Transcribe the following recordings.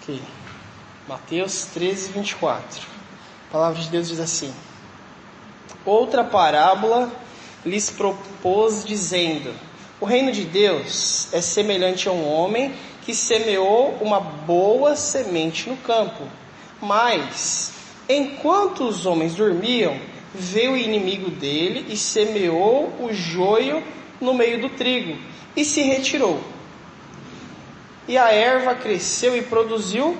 Ok. Mateus 13, 24. A palavra de Deus diz assim: outra parábola lhes propôs, dizendo: o reino de Deus é semelhante a um homem que semeou uma boa semente no campo. Mas, enquanto os homens dormiam, veio o inimigo dele e semeou o joio no meio do trigo, e se retirou. E a erva cresceu e produziu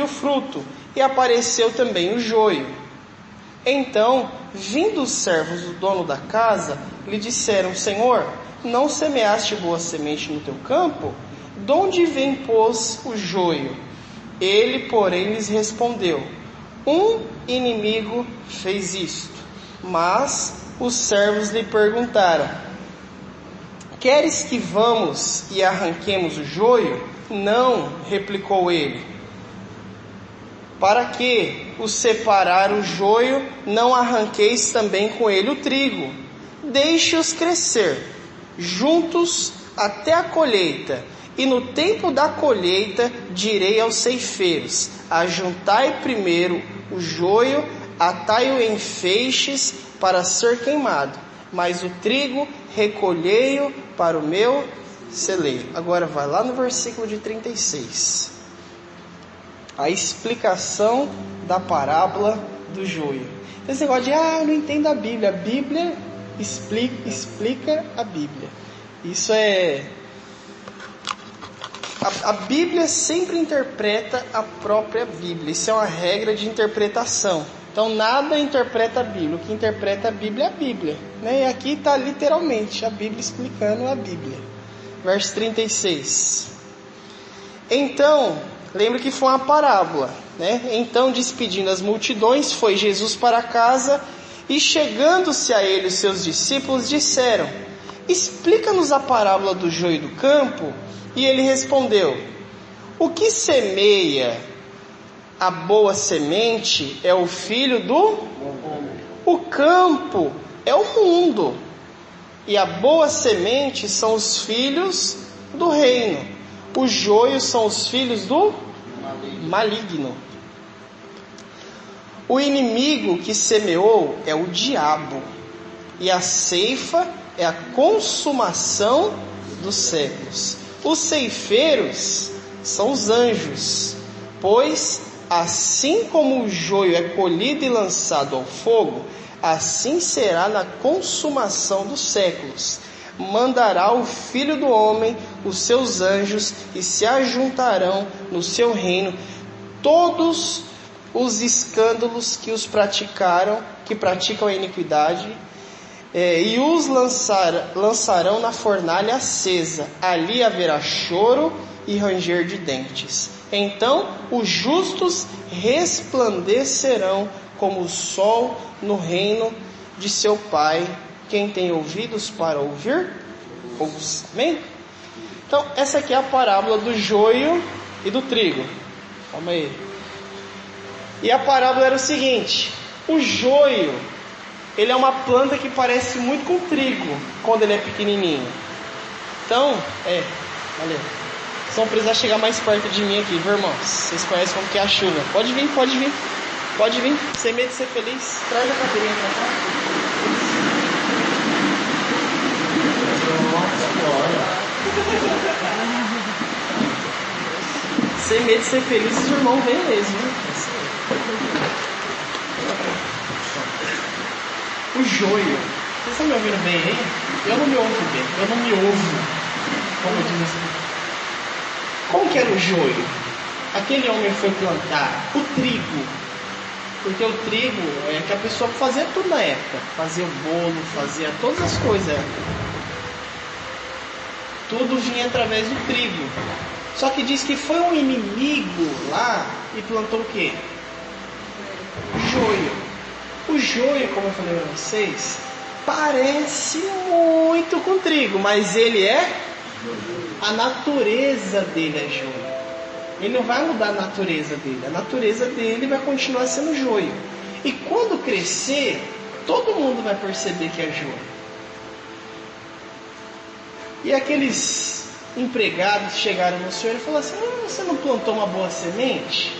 fruto, e apareceu também o joio. Então, vindo os servos do dono da casa, lhe disseram: Senhor, não semeaste boa semente no teu campo? De onde vem, pois, o joio? Ele, porém, lhes respondeu: um inimigo fez isto. Mas os servos lhe perguntaram: queres que vamos e arranquemos o joio? Não, replicou ele. Para que o separar o joio, não arranqueis também com ele o trigo? Deixe-os crescer juntos até a colheita. E no tempo da colheita direi aos ceifeiros: ajuntai primeiro o joio, atai-o em feixes para ser queimado, mas o trigo recolhei-o para o meu celeiro. Agora vai lá no versículo de 36. A explicação da parábola do joio. Esse negócio de, eu não entendo a Bíblia. A Bíblia explica a Bíblia. Isso é... A Bíblia sempre interpreta a própria Bíblia. Isso é uma regra de interpretação. Então nada interpreta a Bíblia. O que interpreta a Bíblia é a Bíblia, né? E aqui está literalmente a Bíblia explicando a Bíblia. Verso 36. Então, lembra que foi uma parábola, né? Então, despedindo as multidões, foi Jesus para casa, e chegando-se a ele os seus discípulos disseram: explica-nos a parábola do joio do campo. E ele respondeu: o que semeia a boa semente é o filho do... O campo é o mundo, e a boa semente são os filhos do reino. Os joios são os filhos do maligno. O inimigo que semeou é o diabo, e a ceifa é a consumação dos séculos. Os ceifeiros são os anjos, pois assim como o joio é colhido e lançado ao fogo, assim será na consumação dos séculos. Mandará o Filho do Homem os seus anjos, e se ajuntarão no seu reino todos os escândalos que praticam a iniquidade, e os lançarão na fornalha acesa. Ali haverá choro e ranger de dentes. Então os justos resplandecerão como o sol no reino de seu Pai. Quem tem ouvidos para ouvir, ouça. Amém? Então essa aqui é a parábola do joio e do trigo. Calma aí. E a parábola era o seguinte: o joio, ele é uma planta que parece muito com trigo quando ele é pequenininho. Então, valeu. Vocês vão precisar chegar mais perto de mim aqui, viu, irmãos? Vocês conhecem como que é a chuva. Pode vir. Sem medo de ser feliz. Traz a cadeirinha pra cá. Sem medo de ser feliz, os irmãos vêm mesmo, né? O joio. Vocês estão me ouvindo bem aí? Eu não me ouvo bem. Eu não me ouvo. Como diz assim. Como que era o joio? Aquele homem foi plantar o trigo. Porque o trigo é que a pessoa fazia tudo na época. Fazia o bolo, fazia todas as coisas. Tudo vinha através do trigo. Só que diz que foi um inimigo lá e plantou o quê? Joio. O joio, como eu falei para vocês, parece muito com trigo, mas ele é... A natureza dele é joio. Ele não vai mudar a natureza dele. A natureza dele vai continuar sendo joio. E quando crescer, todo mundo vai perceber que é joio. E aqueles empregados chegaram no Senhor e falaram assim: você não plantou uma boa semente?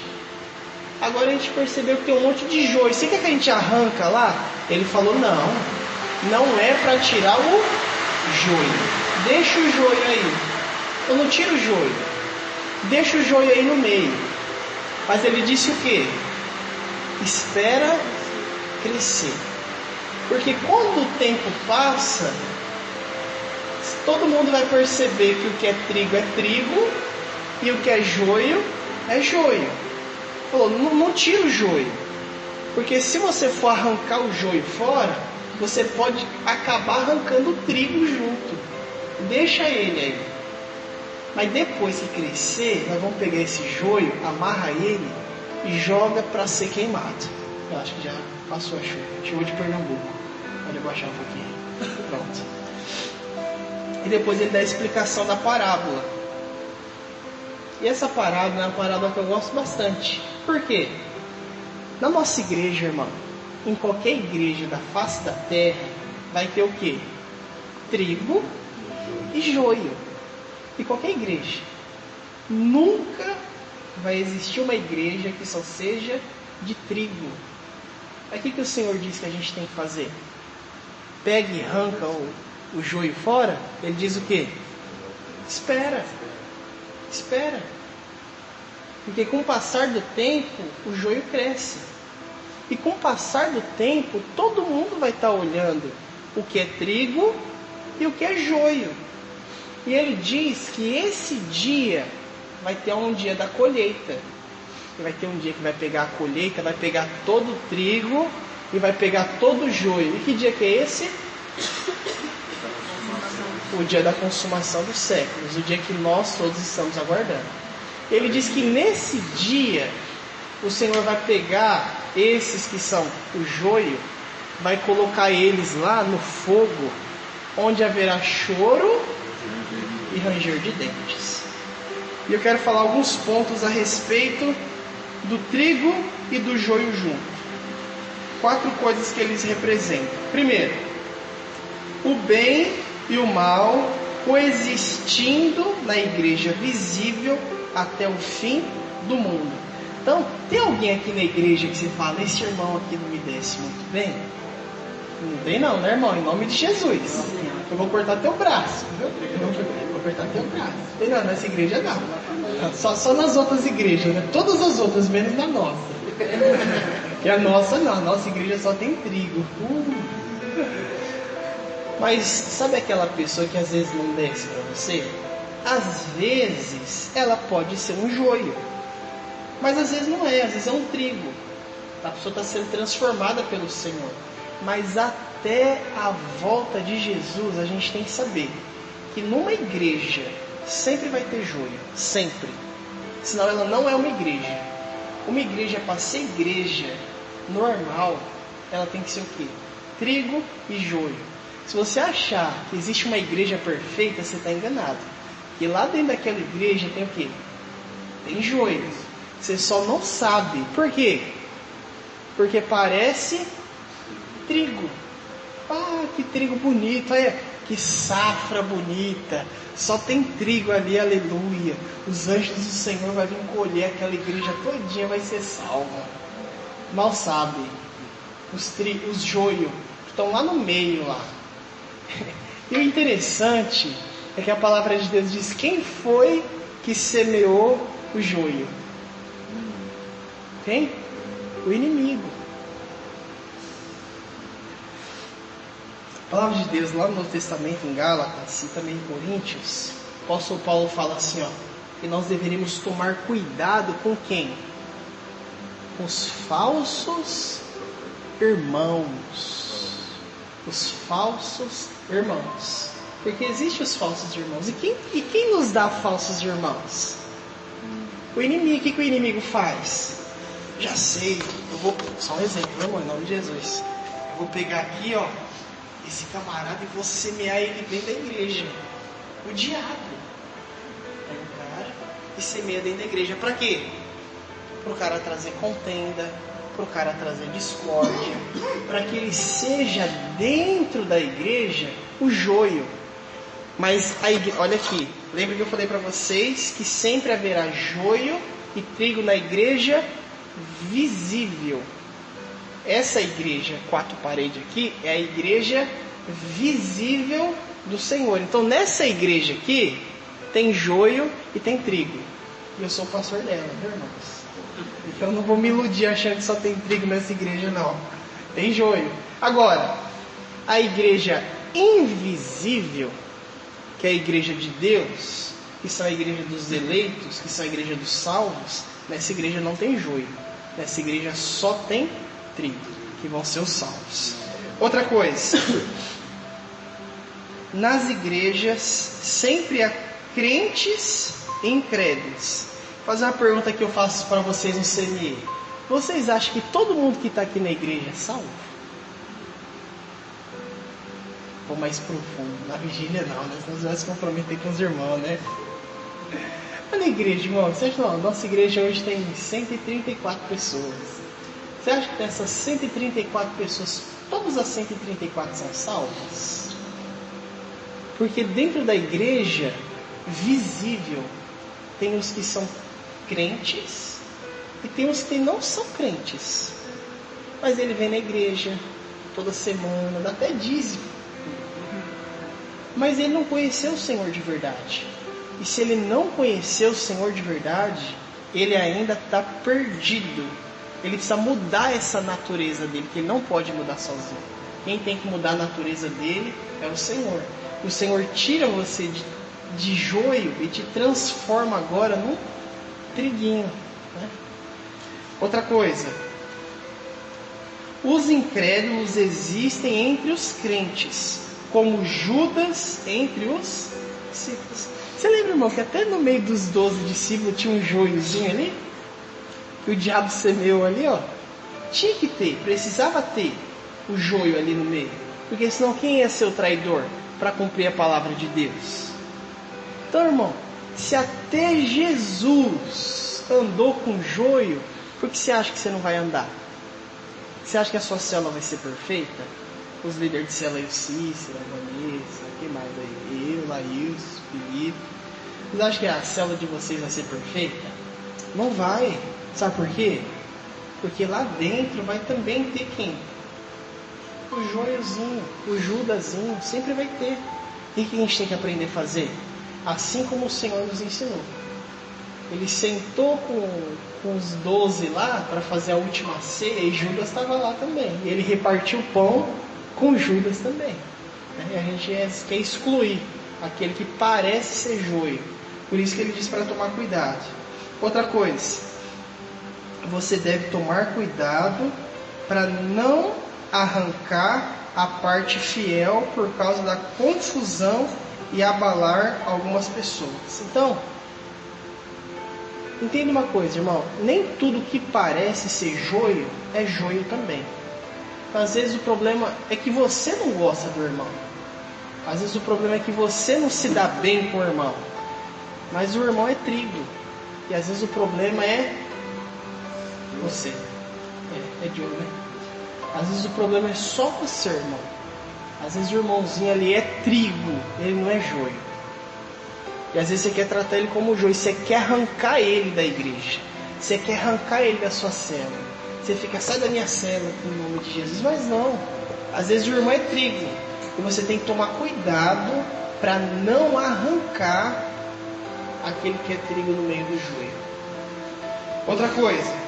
Agora a gente percebeu que tem um monte de joio. Você quer que a gente arranca lá? Ele falou: não é para tirar o joio. Deixa o joio aí. Eu não tiro o joio. Deixa o joio aí no meio. Mas ele disse o quê? Espera crescer. Porque quando o tempo passa, todo mundo vai perceber que o que é trigo e o que é joio. Falou: não tira o joio. Porque se você for arrancar o joio fora, você pode acabar arrancando o trigo junto. Deixa ele aí. Mas depois que crescer, nós vamos pegar esse joio, amarra ele e joga para ser queimado. Eu acho que já passou a chuva. Chuva de Pernambuco. Pode abaixar um pouquinho. Pronto. E depois ele dá a explicação da parábola. E essa parábola é uma parábola que eu gosto bastante. Por quê? Na nossa igreja, irmão, em qualquer igreja da face da terra, vai ter o quê? Trigo e joio. E qualquer igreja. Nunca vai existir uma igreja que só seja de trigo. Aí o que o Senhor diz que a gente tem que fazer? Pega e arranca o joio fora? Ele diz o quê? Espera. Porque com o passar do tempo, o joio cresce. E com o passar do tempo, todo mundo vai estar olhando o que é trigo e o que é joio. E ele diz que esse dia vai ter um dia da colheita. E vai ter um dia que vai pegar a colheita, vai pegar todo o trigo e vai pegar todo o joio. E que dia que é esse? O dia da consumação dos séculos. O dia que nós todos estamos aguardando. Ele diz que nesse dia o Senhor vai pegar esses que são o joio, vai colocar eles lá no fogo, onde haverá choro e ranger de dentes. E eu quero falar alguns pontos a respeito do trigo e do joio junto. 4 coisas que eles representam. Primeiro, o bem e o mal coexistindo na igreja visível até o fim do mundo. Então, tem alguém aqui na igreja que você fala: esse irmão aqui não me desce muito bem? Não tem não, né, irmão? Em nome de Jesus. Eu vou cortar teu braço, viu? Eu vou cortar teu braço. Não, nessa igreja não. Só nas outras igrejas, né? Todas as outras, menos na nossa. E a nossa não, a nossa igreja só tem trigo. Mas sabe aquela pessoa que às vezes não desce para você? Às vezes ela pode ser um joio, mas às vezes não é, às vezes é um trigo. A pessoa está sendo transformada pelo Senhor. Mas até a volta de Jesus, a gente tem que saber que numa igreja sempre vai ter joio, sempre. Senão ela não é uma igreja. Uma igreja, para ser igreja normal, ela tem que ser o quê? Trigo e joio. Se você achar que existe uma igreja perfeita, você está enganado. E lá dentro daquela igreja tem o quê? Tem joio. Você só não sabe. Por quê? Porque parece trigo. Ah, que trigo bonito. Olha, que safra bonita. Só tem trigo ali, aleluia. Os anjos do Senhor vão vir colher aquela igreja todinha, vai ser salva. Mal sabe. Os joio estão lá no meio lá. E o interessante é que a palavra de Deus diz: quem foi que semeou o joio? Quem? O inimigo. A palavra de Deus lá no Novo Testamento, em Gálatas e também em Coríntios, o apóstolo Paulo fala assim, que nós deveríamos tomar cuidado com quem? Com os falsos irmãos. Os falsos irmãos. Porque existem os falsos irmãos. E quem nos dá falsos irmãos? O inimigo. O que o inimigo faz? Já sei. Eu vou. Só um exemplo, meu irmão, em nome de Jesus. Eu vou pegar aqui, esse camarada e vou semear ele dentro da igreja. O diabo. Pega o cara e semeia dentro da igreja. Para quê? Para o cara trazer contenda, para o cara trazer discórdia, para que ele seja dentro da igreja o joio. Mas olha aqui, Lembra que eu falei para vocês que sempre haverá joio e trigo na igreja visível. Essa igreja, 4 paredes aqui, é a igreja visível do Senhor. Então nessa igreja aqui, tem joio e tem trigo. E eu sou o pastor dela, viu, irmãos? Então não vou me iludir achando que só tem trigo nessa igreja, não. Tem joio. Agora, a igreja invisível, que é a igreja de Deus, que são a igreja dos eleitos, que são a igreja dos salvos, nessa igreja não tem joio. Nessa igreja só tem trigo, que vão ser os salvos. Outra coisa, nas igrejas sempre há crentes e incrédulos. Vou fazer uma pergunta que eu faço para vocês no CME. Vocês acham que todo mundo que está aqui na igreja é salvo? Ou mais profundo, na vigília não, né? Senão você vai se comprometer com os irmãos, né? Mas na igreja, irmão, você acha que não? Nossa igreja hoje tem 134 pessoas. Você acha que dessas 134 pessoas, todas as 134 são salvas? Porque dentro da igreja visível, tem os que são crentes e tem os que não são crentes. Mas ele vem na igreja toda semana, dá até dízimo. Mas ele não conheceu o Senhor de verdade. E se ele não conheceu o Senhor de verdade, ele ainda está perdido. Ele precisa mudar essa natureza dele, que ele não pode mudar sozinho. Quem tem que mudar a natureza dele é o Senhor. O Senhor tira você de joio e te transforma agora num triguinho, né? Outra coisa, os incrédulos existem entre os crentes, como Judas entre os discípulos. Você lembra, irmão, que até no meio dos 12 discípulos tinha um joiozinho ali? Que o diabo semeou ali, ó. Tinha que ter, precisava ter o joio ali no meio. Porque senão quem ia ser o traidor para cumprir a palavra de Deus? Então, irmão, se até Jesus andou com joio, por que você acha que você não vai andar? Você acha que a sua célula vai ser perfeita? Os líderes de célula aí, o Cícero, a Vanessa, quem mais aí? Eu, Laís, Felipe. Vocês acham que a célula de vocês vai ser perfeita? Não vai. Sabe por quê? Porque lá dentro vai também ter quem? O joiozinho, o Judazinho, sempre vai ter. E o que a gente tem que aprender a fazer? Assim como o Senhor nos ensinou. Ele sentou com os 12 lá para fazer a última ceia e Judas estava lá também. E ele repartiu o pão com Judas também. E a gente quer excluir aquele que parece ser joio. Por isso que ele diz para tomar cuidado. Outra coisa, você deve tomar cuidado para não arrancar a parte fiel por causa da confusão e abalar algumas pessoas. Então, entenda uma coisa, irmão, nem tudo que parece ser joio é joio também. Às vezes o problema é que você não gosta do irmão. Às vezes o problema é que você não se dá bem com o irmão. Mas o irmão é trigo. E às vezes o problema é você. É de ouro, né? Às vezes o problema é só você, irmão. Às vezes o irmãozinho ali é trigo, ele não é joio. E às vezes você quer tratar ele como joio, você quer arrancar ele da igreja. Você quer arrancar ele da sua célula. Você fica, sai da minha célula em nome de Jesus. Mas não. Às vezes o irmão é trigo. E você tem que tomar cuidado para não arrancar aquele que é trigo no meio do joio. Outra coisa.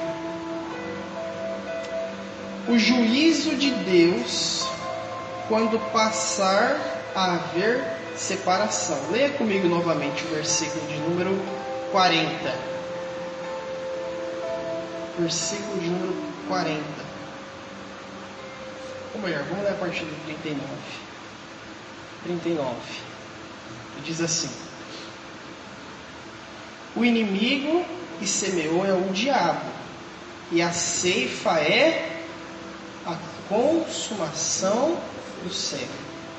O juízo de Deus, quando passar a haver separação. Leia comigo novamente o versículo de número 40. Versículo de número 40. Ou melhor, vamos ler a partir do 39. 39. Diz assim: o inimigo que semeou é o diabo, e a ceifa é a consumação do céu.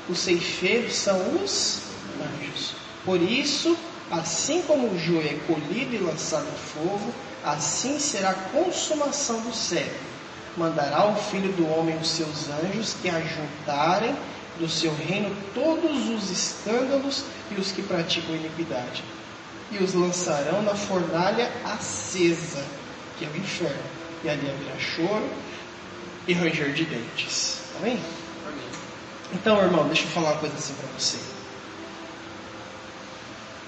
Os ceifeiros são os anjos. Por isso, assim como o joio é colhido e lançado no fogo, assim será a consumação do céu. Mandará o Filho do Homem os seus anjos, que ajuntarem do seu reino todos os escândalos e os que praticam iniquidade, e os lançarão na fornalha acesa, que é o inferno, e ali haverá choro e ranger de dentes. Amém? Amém. Então, irmão, deixa eu falar uma coisa assim para você.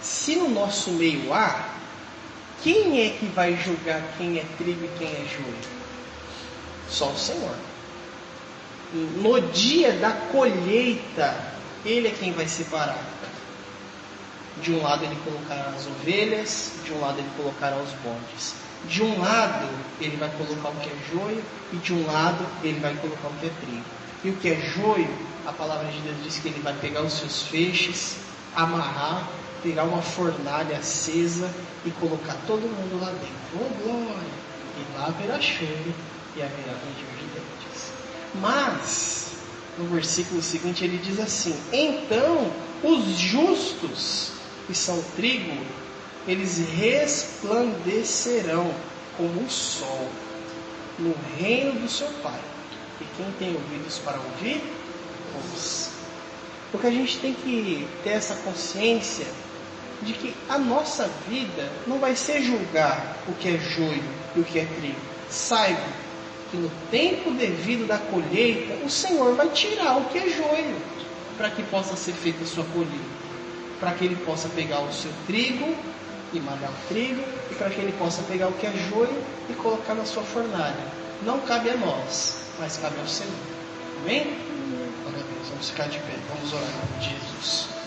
Se no nosso meio há, quem é que vai julgar quem é trigo e quem é joio? Só o Senhor. No dia da colheita, Ele é quem vai separar. De um lado Ele colocará as ovelhas, de um lado Ele colocará os bodes. De um lado Ele vai colocar o que é joio, e de um lado Ele vai colocar o que é trigo. E o que é joio, a palavra de Deus diz que Ele vai pegar os seus feixes, amarrar, pegar uma fornalha acesa e colocar todo mundo lá dentro. Oh glória! E lá haverá choro e haverá ranger de dentes. Mas, no versículo seguinte ele diz assim: então os justos, que são trigo, eles resplandecerão como o sol no reino do seu Pai. E quem tem ouvidos para ouvir, ouça. Porque a gente tem que ter essa consciência de que a nossa vida não vai ser julgar o que é joio e o que é trigo. Saiba que no tempo devido da colheita, o Senhor vai tirar o que é joio, para que possa ser feita a sua colheita, para que Ele possa pegar o seu trigo e malhar o trigo, e para que Ele possa pegar o que é joio e colocar na sua fornalha. Não cabe a nós, mas cabe ao Senhor. Amém? Glória a Deus. Vamos ficar de pé, vamos orar em nome de Jesus.